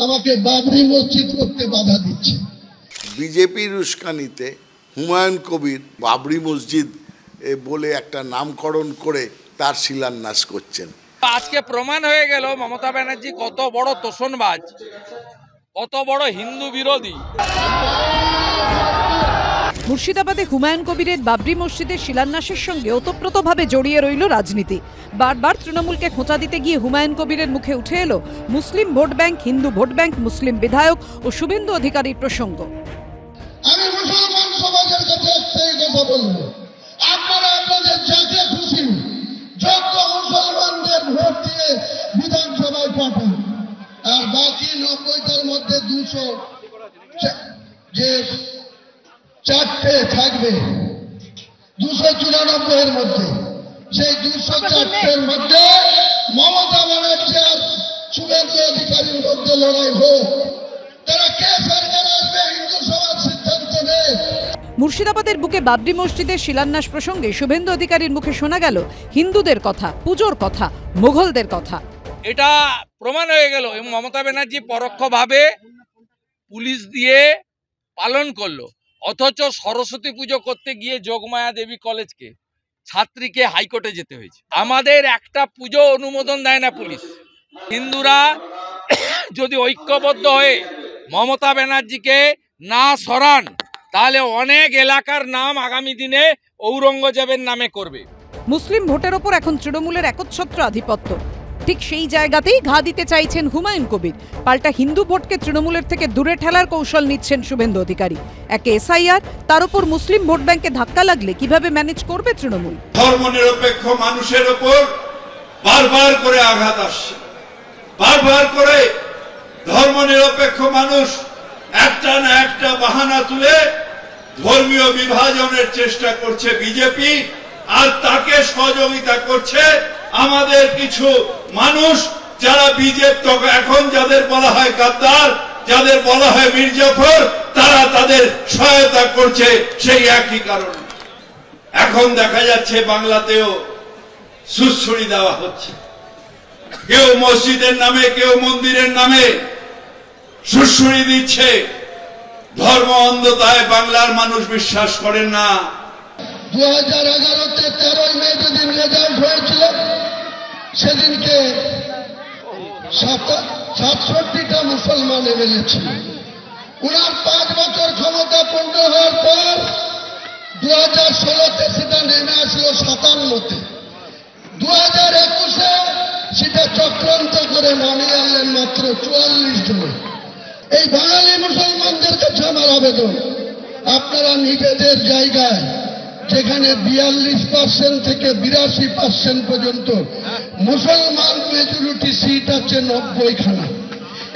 আমাকে বাবরি মসজিদ করতে বাধা দিচ্ছে। বিজেপির উস্কানিতে হুমায়ুন কবির বাবরি মসজিদ বলে একটা নামকরণ করে তার শিলান্যাস করছেন। আজকে প্রমাণ হয়ে গেল মমতা ব্যানার্জি কত বড় তোষণবাজ, কত বড় হিন্দু বিরোধী। মুর্শিদাবাদে হুমায়ুন কবিরের বাবরি মসজিদের শিলান্যাসের সঙ্গে ওতপ্রোতভাবে জড়িয়ে রইল রাজনীতি। বারবার তৃণমূলকে খোঁচা দিতে গিয়ে হুমায়ুন কবিরের মুখে উঠে এলো Muslim vote bank, Hindu vote bank, Muslim বিধায়ক ও শুভেন্দু অধিকারীর প্রসঙ্গ। আমি মুসলমান সমাজের কাছে একটাই কথা বলবো, আপনারা আপনাদের যাকে খুশি যোগ্য মুসলমানদের ভোট দিয়ে বিধানসভায় পাঠান, আর বাকি 90টার মধ্যে 200 যে 4টে থাকবে 294 এর মধ্যে, সেই 204-এর মধ্যে মমতা ব্যানার্জি আর শুভেন্দু অধিকারীর মধ্যে লড়াই হোক। তারা কে সরকার আসবে হিন্দু সমাজ সিদ্ধান্ত নেয়। মুর্শিদাবাদের বুকে বাবরি মসজিদের শিলান্যাস প্রসঙ্গে শুভেন্দু অধিকারীর মুখে শোনা গেল হিন্দুদের কথা, পুজোর কথা, মোগলদের কথা। এটা প্রমাণ হয়ে গেল এবং মমতা ব্যানার্জি পরোক্ষভাবে পুলিশ দিয়ে পালন করলো। অথচ সরস্বতী পুজো করতে গিয়ে যোগমায়া দেবী কলেজকে ছাত্রীকে হাইকোর্টে যেতে হয়েছে। আমাদের একটা পুজো অনুমোদন দেয় না পুলিশ। হিন্দুরা যদি ঐক্যবদ্ধ হয়ে মমতা ব্যানার্জিকে না সরান, তাহলে অনেক এলাকার নাম আগামী দিনে ঔরঙ্গজেবের নামে করবে। মুসলিম ভোটের ওপর এখন তৃণমূলের একচ্ছত্র আধিপত্য। ঠিক সেই জায়গাতেই ঘা দিতে চাইছেন হুমায়ুন কবির। পাল্টা হিন্দু ভোটকে তৃণমূলের থেকে দূরে ঠেলার কৌশল নিচ্ছেন শুভেন্দু অধিকারী। একে এসআইআর, তার উপর মুসলিম ভোট ব্যাংকে ধাক্কা লাগলে কিভাবে ম্যানেজ করবে তৃণমূল? ধর্মনিরপেক্ষ মানুষের ওপর বারবার করে আঘাত আসছে, বারবার করে ধর্মনিরপেক্ষ মানুষ একটা না একটা বাহানা তুলে ধর্মীয় বিভাজনের চেষ্টা করছে বিজেপি, আর তাকে সহযোগিতা করছে আমাদের কিছু মানুষ যারা বিজেপি, এখন যাদের বলা হয় গাদ্দার, যাদের বলা হয় মির্জাফর, তারা তাদের সহায়তা করছে সেই একই কারণে। এখন দেখা যাচ্ছে বাংলাতেও সুড়সুড়ি দেওয়া হচ্ছে, কেউ মসজিদের নামে, কেউ মন্দিরের নামে সুড়সুড়ি দিচ্ছে। ধর্ম অন্ধতায় বাংলার মানুষ বিশ্বাস করেন না। 2011-তে 13 মে যেদিন রেজাল্ট হয়েছিল, সেদিনকে 67টা মুসলমান এমএলএ ছিল। উনার 5 বছর ক্ষমতা পূর্ণ হওয়ার পর 2016-তে সেটা নেমে আসলো 57-তে। 2021-এ সেটা চক্রান্ত করে নামিয়ে আনলেন মাত্র 44 জন। এই বাঙালি মুসলমানদের কাছে আমার আবেদন, আপনারা নিজেদের জায়গায় যেখানে 42% থেকে 82% পর্যন্ত মুসলমান মেজরিটি সিট আছে 90খানা,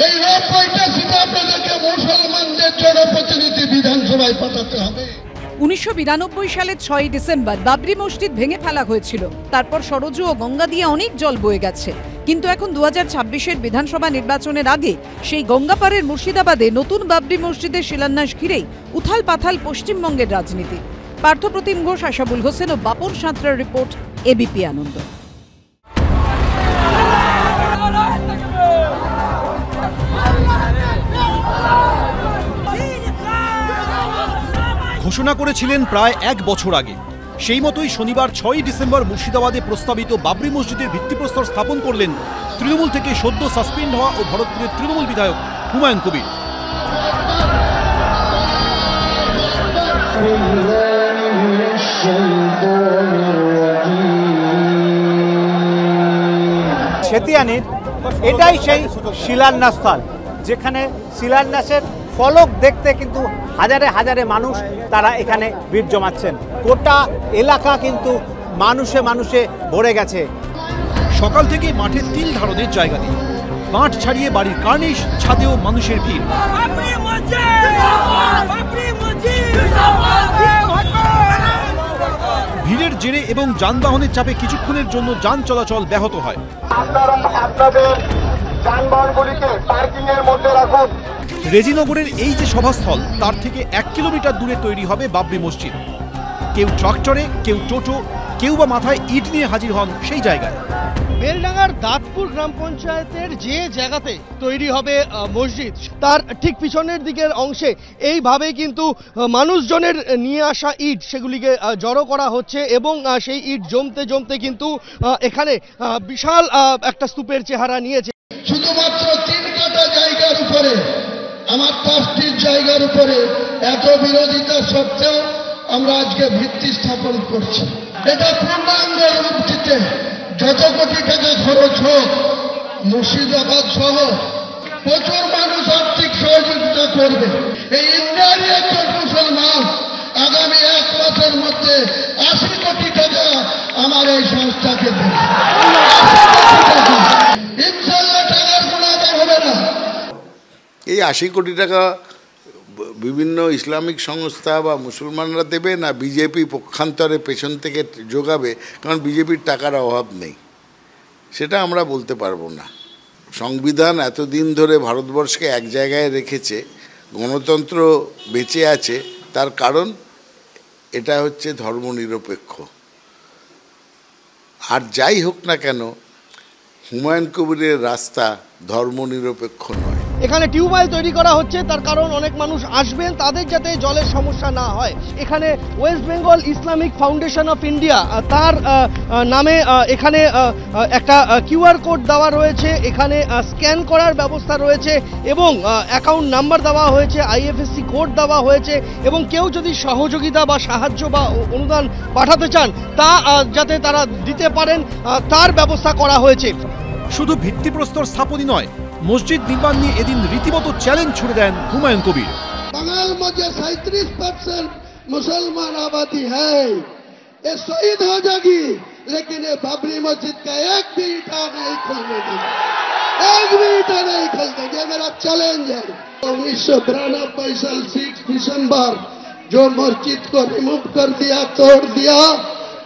এই 90টা সিট আপনাদেরকে মুসলমানদের জনপ্রতিনিধি বিধানসভায় পাঠাতে হবে। 1992 সালের 6 ডিসেম্বর বাবরি মসজিদ ভেঙে ফেলা হয়েছিল। তারপর সরজু ও গঙ্গা দিয়ে অনেক জল বয়ে গেছে। কিন্তু এখন 2026-এর বিধানসভা নির্বাচনের আগে সেই গঙ্গাপাড়ের মুর্শিদাবাদে নতুন বাবরি মসজিদের শিলান্যাস ঘিরেই উথাল পাথাল পশ্চিমবঙ্গের রাজনীতি। পার্থপ্রতিম ঘোষ, আশাবুল হোসেন ও বাপন সাঁতরার রিপোর্ট, এবিপি আনন্দ। ঘোষণা করেছিলেন প্রায় 1 বছর আগে। সেই মতোই শনিবার 6 ডিসেম্বর মুর্শিদাবাদে প্রস্তাবিত বাবরি মসজিদের ভিত্তিপ্রস্তর স্থাপন করলেন তৃণমূল থেকে সদ্য সাসপেন্ড হওয়া ও ভরতপুরের তৃণমূল বিধায়ক হুমায়ুন কবির। ছেতিয়ানির এটাই সেই শিলান্যাস স্থল, যেখানে শিলান্যাসের ফলক দেখতে কিন্তু হাজারে হাজারে মানুষ তারা এখানে ভিড় জমাচ্ছেন। গোটা এলাকা কিন্তু মানুষে মানুষে ভরে গেছে। সকাল থেকে মাঠে তিল ধারণের জায়গা নেই। মাঠ ছাড়িয়ে বাড়ির কার্নিশ, ছাদেও মানুষের ভিড়। ভিড়ের জেরে এবং যানবাহনের চাপে কিছুক্ষণের জন্য যান চলাচল ব্যাহত হয়। রেজিনগরের এই যে সভাস্থল, তার থেকে 1 কিলোমিটার দূরে তৈরি হবে বাবরি মসজিদ। কেউ ট্রাক্টরে, কেউ টোটো, কেউ বা মাথায় ইট নিয়ে হাজির হন সেই জায়গায়। বেলডাঙ্গার দাঁতপুর গ্রাম পঞ্চায়েতের যে জায়গাতে তৈরি হবে মসজিদ, তার ঠিক পিছনের দিকের অংশে এইভাবে কিন্তু মানুষজনের নিয়ে আসা ইট সেগুলিকে জড়ো করা হচ্ছে এবং সেই ইট জমতে জমতে কিন্তু এখানে বিশাল একটা স্তূপের চেহারা নিয়েছে। শুধুমাত্র 3 কাঠা জায়গার উপরে, আমার 5টির জায়গার উপরে এত বিরোধিতা সত্ত্বেও আমরা আজকে ভিত্তি স্থাপন করছি। এটা পূর্ণাঙ্গ রূপ দিতে যত কোটি টাকা খরচ হোক, মুর্শিদাবাদ সহ প্রচুর মানুষ আর্থিক সহযোগিতা করবে। এই ইন্ডিয়ারই একজন মুসলমান আগামী 1 মাসের মধ্যে 80 কোটি টাকা আমার এই সংস্থাকে দেবে। ইনশাল্লাহ টাকার গুণাগার হবে না। এই 80 কোটি টাকা বিভিন্ন ইসলামিক সংস্থা বা মুসলমানরা দেবে না বিজেপি পক্ষান্তরে পেছন থেকে যোগাবে? কারণ বিজেপির টাকার অভাব নেই, সেটা আমরা বলতে পারবো না। সংবিধান এতদিন ধরে ভারতবর্ষকে এক জায়গায় রেখেছে, গণতন্ত্র বেঁচে আছে, তার কারণ এটা হচ্ছে ধর্মনিরপেক্ষ। আর যাই হোক না কেন, হুমায়ুন কবিরের রাস্তা ধর্মনিরপেক্ষ নয়। এখানে টিউবওয়েল তৈরি করা হচ্ছে, তার কারণ অনেক মানুষ আসবেন, তাদের যাতে জলের সমস্যা না হয়। এখানে West Bengal Islamic foundation of India তার নামে এখানে একটা কিউআর কোড দেওয়া রয়েছে, এখানে স্ক্যান করার ব্যবস্থা রয়েছে এবং অ্যাকাউন্ট নাম্বার দেওয়া হয়েছে, আইএফএসসি কোড দেওয়া হয়েছে এবং কেউ যদি সহযোগিতা বা সাহায্য বা অনুদান পাঠাতে চান তা যাতে তারা দিতে পারেন তার ব্যবস্থা করা হয়েছে। শুধু ভিত্তিপ্রস্তর স্থাপনই নয়, মসজিদ নির্মাণ নিয়ে এদিন রীতিমতো চ্যালেঞ্জ ছুড়ে দেন হুমায়ুন কবির। बंगाल में जो 37% मुसलमान आबादी है, ये शहीद हो जाएगी, लेकिन ये बाबरी मस्जिद का एक भी ईंटा नहीं खोलने देंगे, एक भी ईंटा नहीं खोल देंगे। मेरा चैलेंज है। 1992 साल 6 दिसंबर जो मस्जिद को रिमूव कर दिया, तोड़ दिया,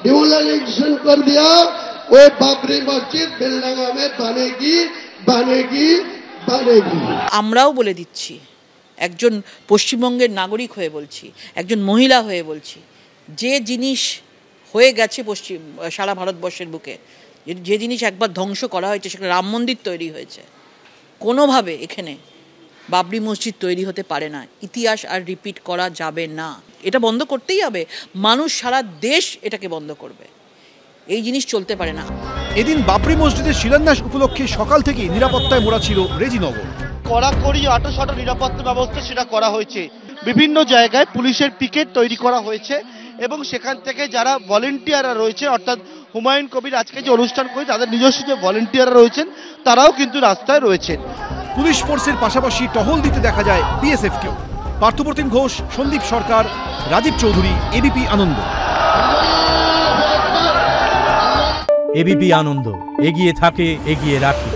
डिमोलिशन कर दिया, वो बाबरी मस्जिद बेलडंगा में बनेगी बनेगी बनेगी। আমরাও বলে দিচ্ছি, একজন পশ্চিমবঙ্গের নাগরিক হয়ে বলছি, একজন মহিলা হয়ে বলছি, যে জিনিস হয়ে গেছে সারা ভারতবর্ষের বুকে, যে জিনিস একবার ধ্বংস করা হয়েছে, সেখানে রাম মন্দির তৈরি হয়েছে, কোনোভাবে এখানে বাবরি মসজিদ তৈরি হতে পারে না। ইতিহাস আর রিপিট করা যাবে না, এটা বন্ধ করতেই হবে। মানুষ সারা দেশ এটাকে বন্ধ করবে, এই জিনিস চলতে পারে না। এদিন বাবরি মসজিদের শিলান্যাস উপলক্ষে সকাল থেকেই নিরাপত্তায় মোড়া ছিল রেজিনগর। কড়াকড়ি আঁটোসাঁটো নিরাপত্তা ব্যবস্থা সেটা করা হয়েছে। বিভিন্ন জায়গায় পুলিশের পিকেট তৈরি করা হয়েছে এবং সেখান থেকে যারা ভলেন্টিয়াররা রয়েছে, অর্থাৎ হুমায়ুন কবির আজকে যে অনুষ্ঠান করে তাদের নিজস্ব যে ভলেন্টিয়াররা রয়েছেন তারাও কিন্তু রাস্তায় রয়েছেন। পুলিশ ফোর্সের পাশাপাশি টহল দিতে দেখা যায় বিএসএফকেও। পার্থপ্রতিম ঘোষ, সন্দীপ সরকার, রাজীব চৌধুরী, এবিপি আনন্দ। এবিপি আনন্দ, এগিয়ে থাকে, এগিয়ে রাখে।